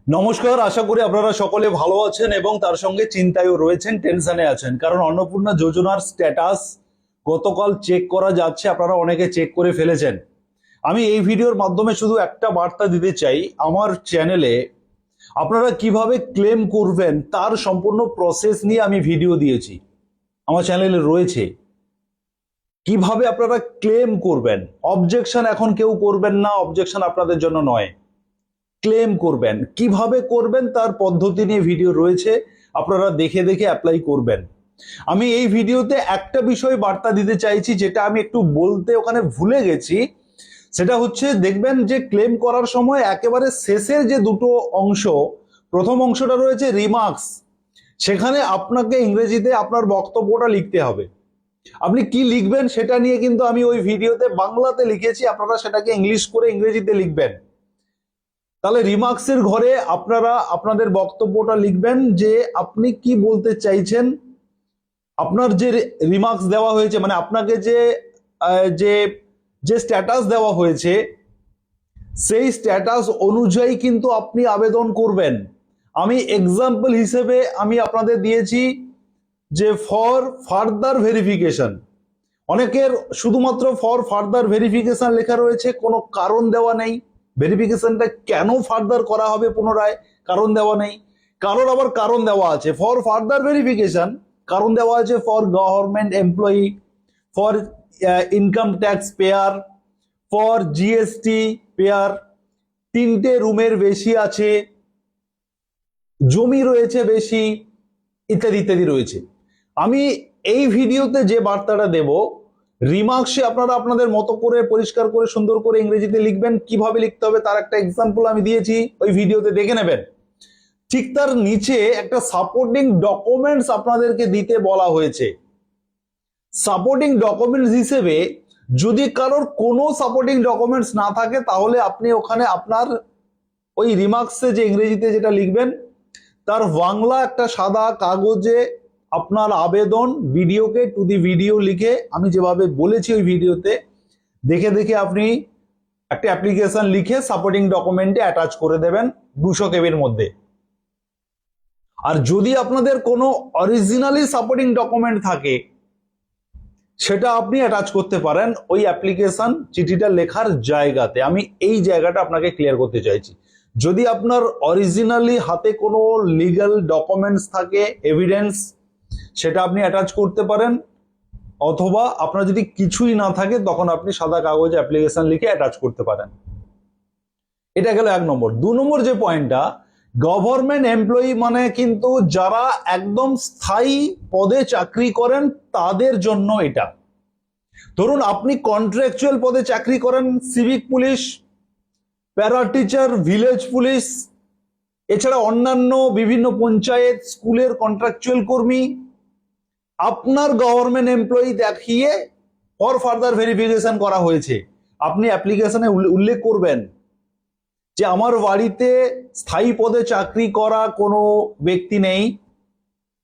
নমস্কার, আশা করি আপনারা সকলে ভালো আছেন এবং তার সঙ্গে চিন্তায়ও রয়েছেন, টেনশনে আছেন। কারণ অন্নপূর্ণা যোজনার স্ট্যাটাস গতকাল চেক করা যাচ্ছে, আপনারা অনেকে চেক করে ফেলেছেন। আমি এই ভিডিওর মাধ্যমে শুধু একটা বার্তা দিতে চাই, আমার চ্যানেলে আপনারা কিভাবে ক্লেম করবেন তার সম্পূর্ণ প্রসেস নিয়ে আমি ভিডিও দিয়েছি, আমার চ্যানেলে রয়েছে। কিভাবে আপনারা ক্লেম করবেন, অবজেকশন এখন কেউ করবেন না, অবজেকশন আপনাদের জন্য নয়। ক্লেম করবেন কিভাবে করবেন তার পদ্ধতি নিয়ে ভিডিও রয়েছে, আপনারা দেখে দেখে অ্যাপ্লাই করবেন। আমি এই ভিডিওতে একটা বিষয় বার্তা দিতে চাইছি, যেটা আমি একটু বলতে ওখানে ভুলে গেছি। সেটা হচ্ছে, দেখবেন যে ক্লেম করার সময় একেবারে শেষের যে দুটো অংশ, প্রথম অংশটা রয়েছে রিমার্কস, সেখানে আপনাকে ইংরেজিতে আপনার বক্তব্যটা লিখতে হবে। আপনি কি লিখবেন সেটা নিয়ে কিন্তু আমি ওই ভিডিওতে বাংলাতে লিখেছি, আপনারা সেটাকে ইংলিশ করে ইংরেজিতে লিখবেন। তাহলে রিমার্কসের ঘরে আপনারা আপনাদের বক্তব্যটা লিখবেন, যে আপনি কি বলতে চাইছেন। আপনার যে রিমার্কস দেওয়া হয়েছে, মানে আপনাকে যে যে যে স্ট্যাটাস দেওয়া হয়েছে, সেই স্ট্যাটাস অনুযায়ী কিন্তু আপনি আবেদন করবেন। আমি এক্সাম্পল হিসেবে আমি আপনাদের দিয়েছি যে ফর ফার্দার ভেরিফিকেশন। অনেকের শুধুমাত্র ফর ফার্দার ভেরিফিকেশন লেখা রয়েছে, কোনো কারণ দেওয়া নেই। ভেরিফিকেশনটা কেন ফার্দার করা হবে পুনরায়, কারণ দেওয়া নেই। কারোর আবার কারণ দেওয়া আছে, ফর ফার্দার ভেরিফিকেশন কারণ দেওয়া আছে for government employee, for income tax payer, for GST pair, তিনটে রুমের বেশি আছে, জমি রয়েছে বেশি, ইত্যাদি ইত্যাদি রয়েছে। আমি এই ভিডিওতে যে বার্তাটা দেব, রিমার্কসে আপনারা আপনাদের মতো করে পরিষ্কার করে সুন্দর করে ইংরেজিতে লিখবেন। কিভাবে লিখতে হবে তার একটা এক্সাম্পল আমি দিয়েছি, ওই ভিডিওতে দেখে নেবেন। ঠিক তার নিচে একটা সাপোর্টিং ডকুমেন্টস আপনাদেরকে দিতে বলা হয়েছে। সাপোর্টিং ডকুমেন্টস হিসেবে যদি কারোর কোনো সাপোর্টিং ডকুমেন্টস না থাকে, তাহলে আপনি ওখানে আপনার ওই রিমার্কসে যে ইংরেজিতে যেটা লিখবেন, তার বাংলা একটা সাদা কাগজে আপনার আবেদন, ভিডিওকে টু দি ভিডিও লিখে, আমি যেভাবে বলেছি ওই ভিডিওতে দেখে দেখে আপনি একটা অ্যাপ্লিকেশন লিখে সাপোর্টিং ডকুমেন্টে অ্যাটাচ করে দেবেন 200 কেবির মধ্যে। আর যদি আপনাদের কোনো অরিজিনালি সাপোর্টিং ডকুমেন্ট থাকে, সেটা আপনি অ্যাটাচ করতে পারেন ওই অ্যাপ্লিকেশন চিঠিটা লেখার জায়গাতে। আমি এই জায়গাটা আপনাকে ক্লিয়ার করতে চাইছি। যদি আপনার অরিজিনালি হাতে কোনো লিগ্যাল ডকুমেন্টস থাকে, এভিডেন্স, সেটা আপনি অ্যাটাচ করতে পারেন। অথবা আপনার যদি কিছুই না থাকে, তখন আপনি সাদা কাগজে অ্যাপ্লিকেশন লিখে অ্যাটাচ করতে পারেন। এটা গেল 1 নম্বর। 2 নম্বর যে পয়েন্টটা, গভর্নমেন্ট এমপ্লয়ি মানে কিন্তু যারা একদম স্থায়ী পদে চাকরি করেন তাদের জন্য এটা। ধরুন আপনি কন্ট্রাকচুয়াল পদে চাকরি করেন, civic police, para teacher, village police, এছাড়া অন্যান্য বিভিন্ন পঞ্চায়েত, স্কুলের কন্ট্রাকচুয়াল কর্মী, আপনার গভর্নমেন্ট এমপ্লয়ি দেখিয়ে ফর ফার্দার ভেরিফিকেশন করা হয়েছে। আপনি অ্যাপ্লিকেশনে উল্লেখ করবেন যে আমার বাড়িতে স্থায়ী পদে চাকরি করা কোনো ব্যক্তি নেই,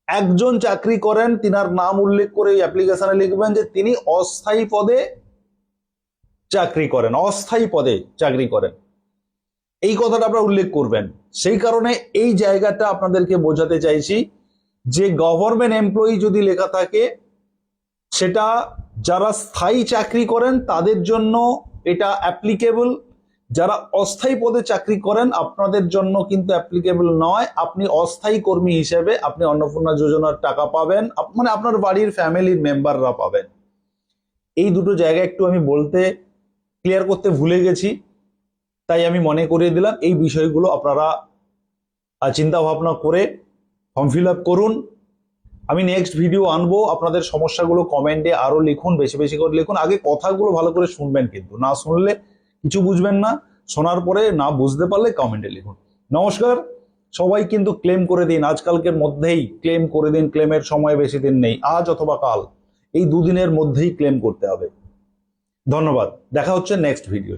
একজন চাকরি করেন, তিনার নাম উল্লেখ করে অ্যাপ্লিকেশনে লিখবেন যে তিনি অস্থায়ী পদে চাকরি করেন, অস্থায়ী পদে চাকরি করেন, এই কথাটা আপনারা উল্লেখ করবেন। সেই কারণে এই জায়গাটা আপনাদেরকে বোঝাতে চাইছি যে গভর্নমেন্ট এমপ্লয়ি যদি লেখা থাকে, সেটা যারা স্থায়ী চাকরি করেন তাদের জন্য এটা অ্যাপ্লিকেবল। যারা অস্থায়ী পদে চাকরি করেন আপনাদের জন্য কিন্তু অ্যাপ্লিকেবল নয়। আপনি অস্থায়ী কর্মী হিসেবে আপনি অন্নপূর্ণা যোজনার টাকা পাবেন, মানে আপনার বাড়ির ফ্যামিলির মেম্বাররা পাবেন। এই দুটো জায়গা একটু আমি বলতে ক্লিয়ার করতে ভুলে গেছি, তাই আমি মনে করিয়ে দিলাম। এই বিষয়গুলো আপনারা চিন্তা ভাবনা করে ফর্ম ফিল আপ করুন। আমি নেক্সট ভিডিও আনবো। আপনাদের সমস্যাগুলো কমেন্টে আরো লিখুন, বেশি বেশি করে লিখুন। আগে কথাগুলো ভালো করে শুনবেন, কিন্তু না শুনলে কিছু বুঝবেন না। শোনার পরে না বুঝতে পারলে কমেন্টে লিখুন। নমস্কার, সবাই কিন্তু ক্লেম করে দিন, আজকালকের মধ্যেই ক্লেম করে দিন। ক্লেমের সময় বেশি দিন নেই, আজ অথবা কাল, এই দুদিনের মধ্যেই ক্লেম করতে হবে। ধন্যবাদ, দেখা হচ্ছে নেক্সট ভিডিও।